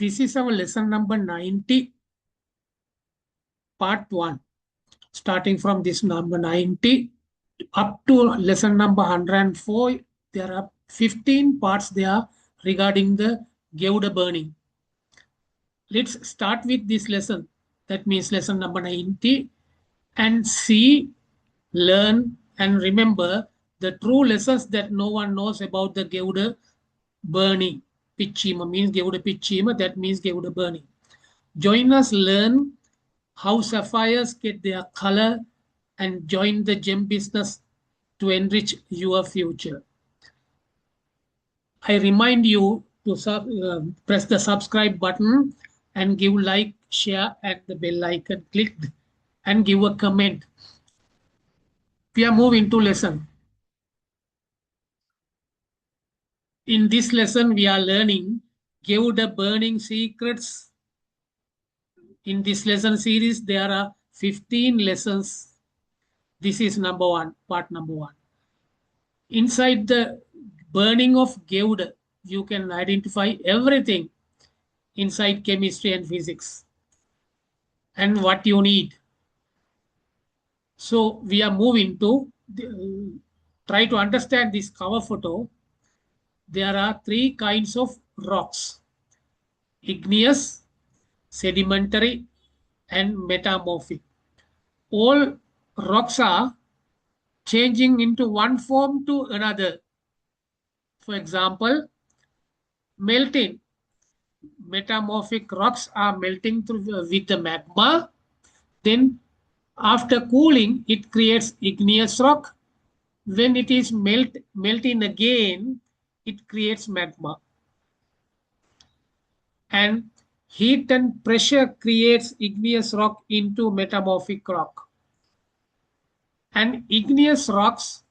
This is our lesson number 90, part 1. Starting from this number 90 up to lesson number 104, there are 15 parts there regarding the Gouda burning. Let's start with this lesson. That means lesson number 90, and see, learn, and remember the true lessons that no one knows about the Gouda burning. Pichima means Gouda Pichima, that means Gouda burning. Join us, learn how sapphires get their color, and join the gem business to enrich your future. I remind you to press the subscribe button and give like, share, and the bell icon clicked, and give a comment. We are moving to lesson. In this lesson, we are learning Gouda burning secrets. In this lesson series, there are 15 lessons. This is number 1, part number 1. Inside the burning of Gouda, you can identify everything inside chemistry and physics and what you need. So we are moving to try to understand this cover photo. There are 3 kinds of rocks: igneous, sedimentary, and metamorphic. All rocks are changing into one form to another. For example, melting. Metamorphic rocks are melting through with the magma. Then after cooling, it creates igneous rock. When it is melting again, it creates magma. And heat and pressure creates igneous rock into metamorphic rock. And igneous rocks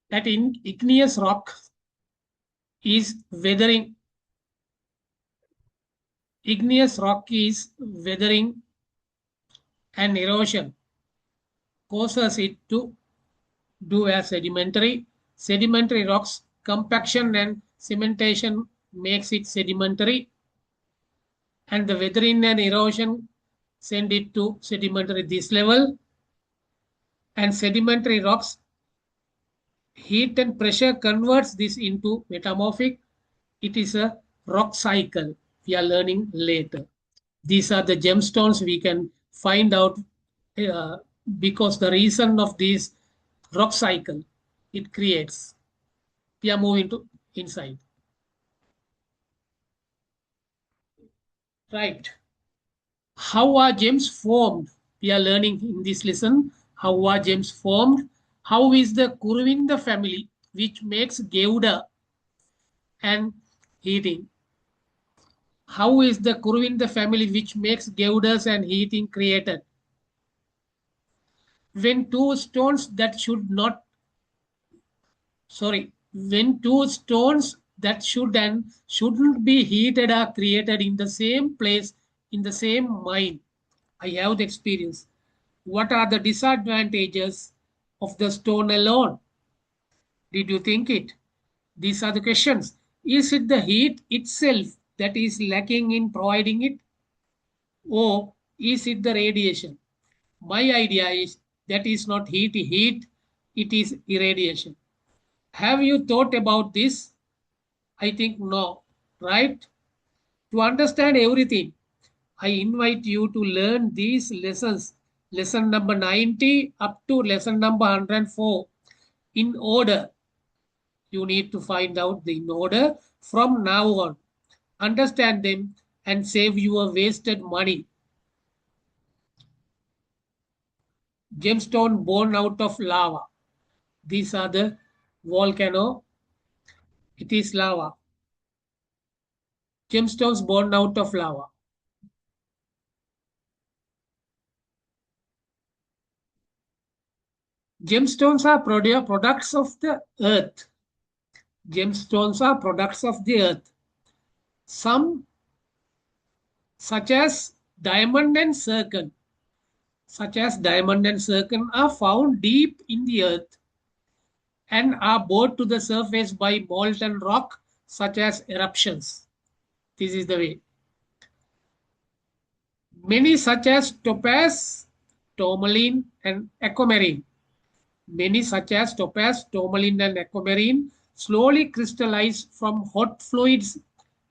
that in igneous rock is weathering. Igneous rock is weathering and erosion causes it to do as sedimentary. Sedimentary rocks, compaction and cementation makes it sedimentary, and the weathering and erosion send it to sedimentary this level. And sedimentary rocks, heat and pressure converts this into metamorphic. It is a rock cycle. We are learning later. These are the gemstones we can find out because the reason of this rock cycle it creates. We are moving to inside. Right. How are gems formed? We are learning in this lesson how are gems formed. How is the Kurvinda family which makes Gouda and heating? How is the Kurvinda family which makes Goudas and heating created? When two stones that should not, when two stones that should and shouldn't be heated are created in the same place, in the same mine. I have the experience. What are the disadvantages of the stone alone? Did you think it? These are the questions. Is it the heat itself that is lacking in providing it? Or is it the radiation? My idea is that is not heat, it is irradiation. Have you thought about this? I think no, right? To understand everything, I invite you to learn these lessons, lesson number 90 up to lesson number 104 in order. You need to find out the in order from now on. Understand them and save your wasted money. Gemstone born out of lava. These are the volcano. It is lava. Gemstones born out of lava. Gemstones are products of the earth. Gemstones are products of the earth. Some, such as diamond and zircon, such as diamond and zircon, are found deep in the earth and are brought to the surface by molten rock, such as eruptions. This is the way. Many, such as topaz, tourmaline, and aquamarine, many, such as topaz, tourmaline, and aquamarine, slowly crystallize from hot fluids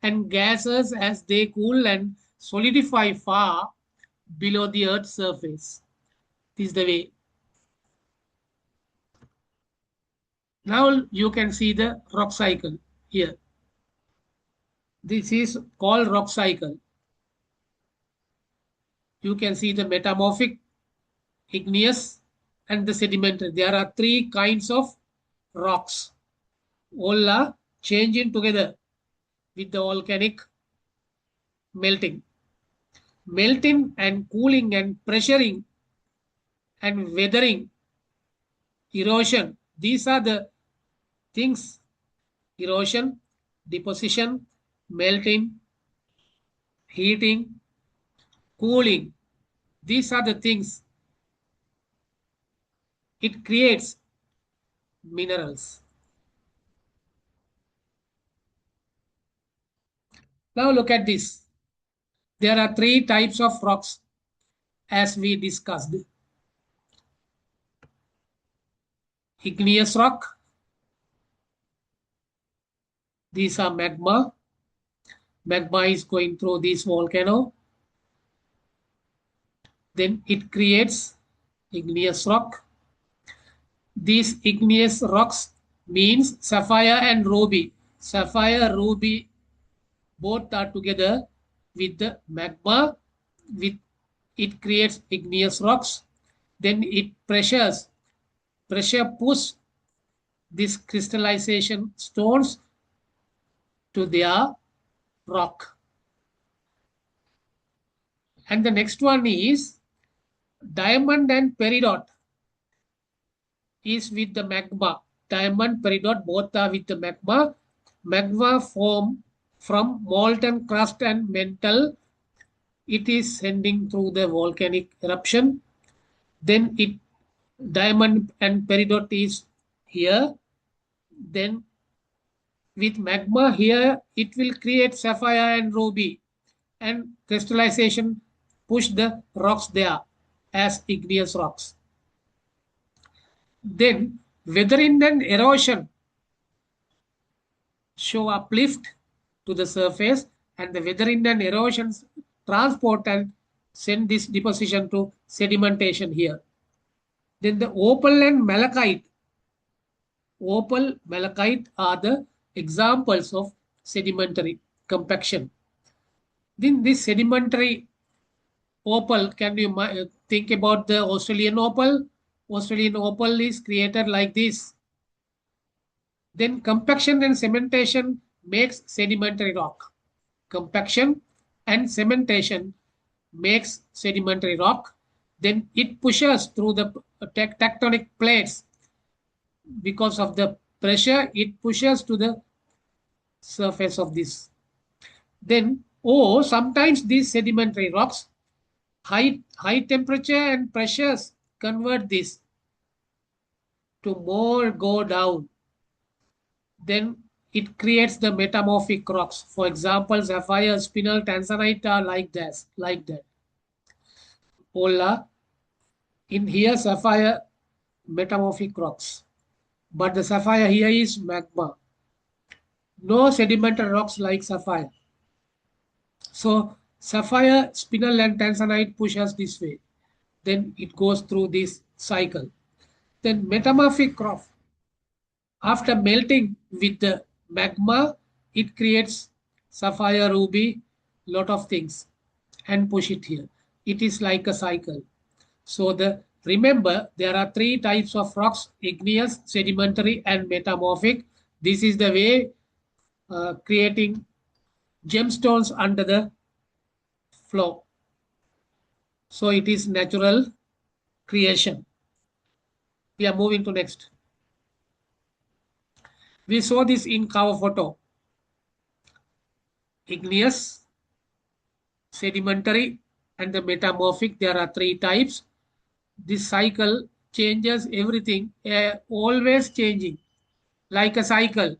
and gases as they cool and solidify far below the Earth's surface. This is the way. Now you can see the rock cycle here. This is called rock cycle. You can see the metamorphic, igneous, and the sedimentary. There are three kinds of rocks. All are changing together with the volcanic melting. Melting and cooling and pressuring and weathering, erosion. These are the things: erosion, deposition, melting, heating, cooling. These are the things. It creates minerals. Now look at this. There are three types of rocks as we discussed. Igneous rock. These are magma. Magma is going through this volcano. Then it creates igneous rock. These igneous rocks means sapphire and ruby. Sapphire, ruby, both are together with the magma. With it creates igneous rocks. Then it pressure push this crystallization stones to their rock. And the next one is diamond and peridot is with the magma. Diamond, peridot, both are with the magma. Magma form from molten crust and mantle. It is sending through the volcanic eruption. Then it diamond and peridot is here. Then with magma here, it will create sapphire and ruby, and crystallization push the rocks there as igneous rocks. Then weathering and erosion show uplift to the surface, and the weathering and erosion transport and send this deposition to sedimentation here. Then the opal and malachite. Opal, malachite are the examples of sedimentary compaction. Then this sedimentary opal, can you think about the Australian opal? Australian opal is created like this. Then compaction and cementation makes sedimentary rock. Compaction and cementation makes sedimentary rock. Then it pushes through the tectonic plates. Because of the pressure, it pushes to the surface of this. Then, sometimes these sedimentary rocks, high temperature and pressures convert this to more go down. Then it creates the metamorphic rocks. For example, sapphire, spinel, tanzanite are like this, like that. Ola, in here sapphire, metamorphic rocks. But the sapphire here is magma. No sedimentary rocks like sapphire. So sapphire, spinel, and tanzanite pushes this way. Then it goes through this cycle. Then metamorphic rock. After melting with the magma, it creates sapphire, ruby, lot of things, and push it here. It is like a cycle. So remember, there are three types of rocks: igneous, sedimentary, and metamorphic. This is the way creating gemstones under the flow. So it is natural creation. We are moving to next. We saw this in cover photo. Igneous, sedimentary, and the metamorphic. There are three types. This cycle changes everything, always changing like a cycle.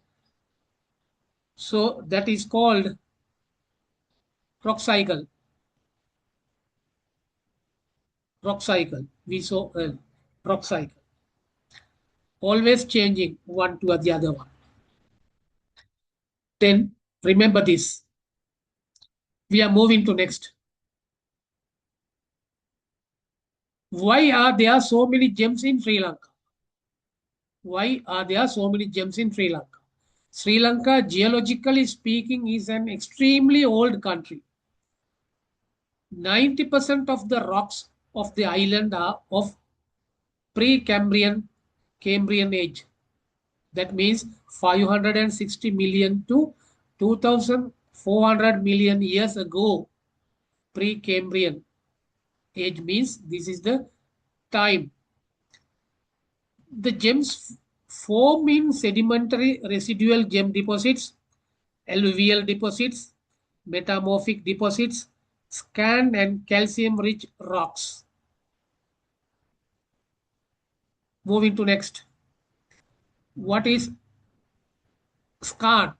So that is called rock cycle. Rock cycle. We saw rock cycle. Always changing one to the other one. Then remember this. We are moving to next. Why are there so many gems in Sri Lanka? Why are there so many gems in Sri Lanka? Sri Lanka, geologically speaking, is an extremely old country. 90% of the rocks of the island are of Cambrian age. That means 560 million to 2400 million years ago. Precambrian age means this is the time. The gems form in sedimentary residual gem deposits, alluvial deposits, metamorphic deposits, sand and calcium-rich rocks. Moving to next. What is skarn?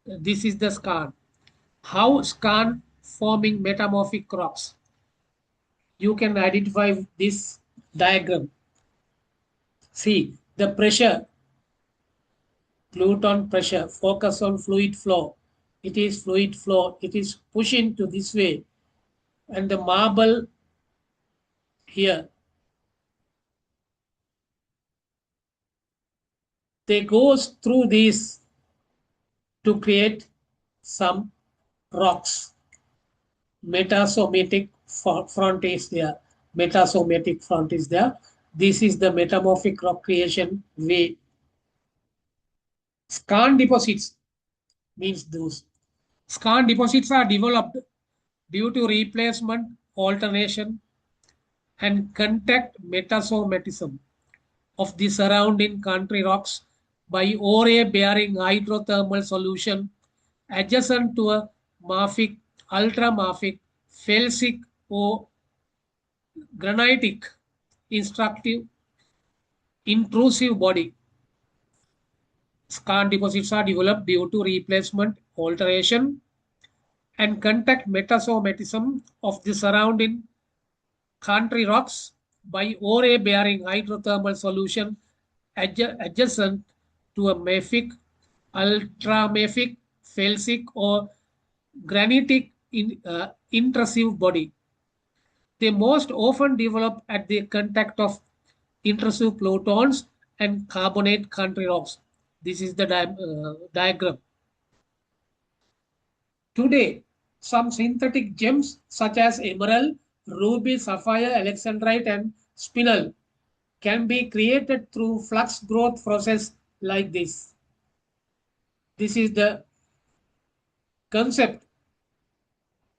This is the skarn. How skarn forming metamorphic rocks? You can identify this diagram. See the pressure, Pluton pressure, focus on fluid flow. It is fluid flow. It is pushing to this way. And the marble here, they goes through these to create some rocks. Metasomatic front is there. Metasomatic front is there. This is the metamorphic rock creation way. Skarn deposits means those. Skarn deposits are developed due to replacement, alternation, and contact metasomatism of the surrounding country rocks by ore-bearing hydrothermal solution adjacent to a mafic, ultramafic, felsic, or granitic instructive intrusive body. Skarn deposits are developed due to replacement, alteration, and contact metasomatism of the surrounding country rocks by ore-bearing hydrothermal solution adjacent to a mafic, ultramafic, felsic, or granitic intrusive body. They most often develop at the contact of intrusive plutons and carbonate country rocks. This is the diagram. Today, some synthetic gems such as emerald, ruby, sapphire, alexandrite, and spinel can be created through flux growth process like this. This is the concept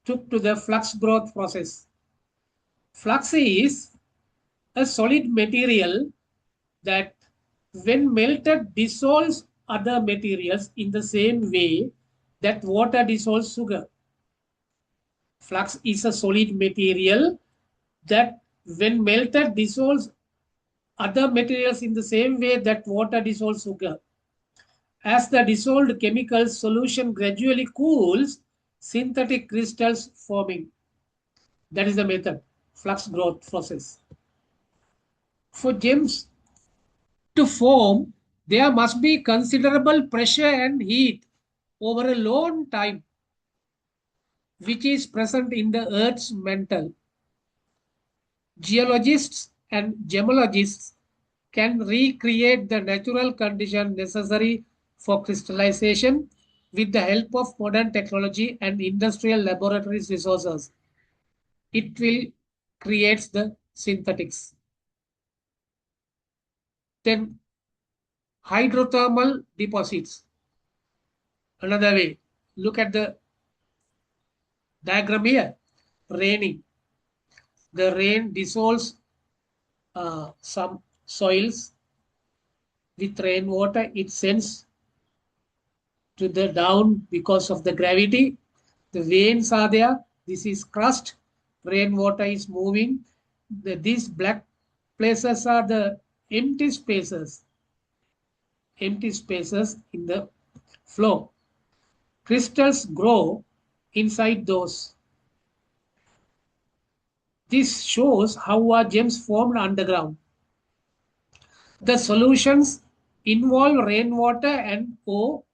took to the flux growth process. Flux is a solid material that when melted dissolves other materials in the same way that water dissolves sugar. Flux is a solid material that when melted dissolves other materials in the same way that water dissolves sugar. As the dissolved chemical solution gradually cools, synthetic crystals forming. That is the method, flux growth process. For gems to form, there must be considerable pressure and heat over a long time, which is present in the Earth's mantle. Geologists and gemologists can recreate the natural condition necessary for crystallization with the help of modern technology and industrial laboratories resources. It will create the synthetics. Then hydrothermal deposits. Another way, look at the diagram here. Raining. The rain dissolves some soils with rainwater. It sends to the down because of the gravity. The veins are there. This is crust. Rainwater is moving. This black places are the empty spaces, empty spaces in the flow. Crystals grow inside those. This shows how are gems formed underground. The solutions involve rainwater and O,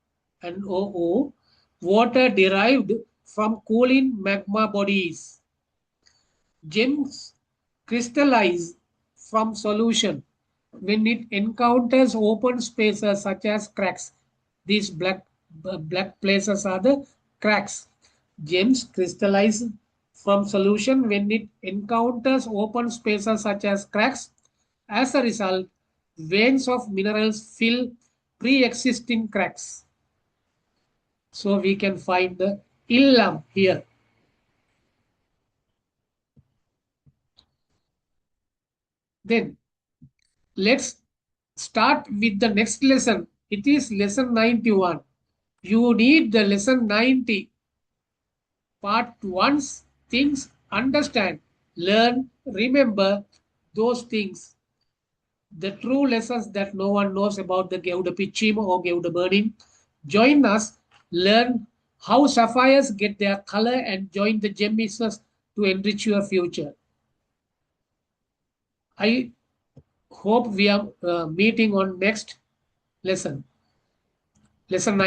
water derived from cooling magma bodies. Gems crystallize from solution when it encounters open spaces such as cracks. These black places are the cracks. Gems crystallize from solution when it encounters open spaces such as cracks. As a result, veins of minerals fill pre-existing cracks. So we can find the illam here. Then let's start with the next lesson. It is lesson 91. You need the lesson 90. Part 1's things understand, learn, remember those things. The true lessons that no one knows about the Geuda pitching or Geuda burning. Join us, learn how sapphires get their color and join the gem business to enrich your future. I hope we are meeting on next lesson. Lesson 9.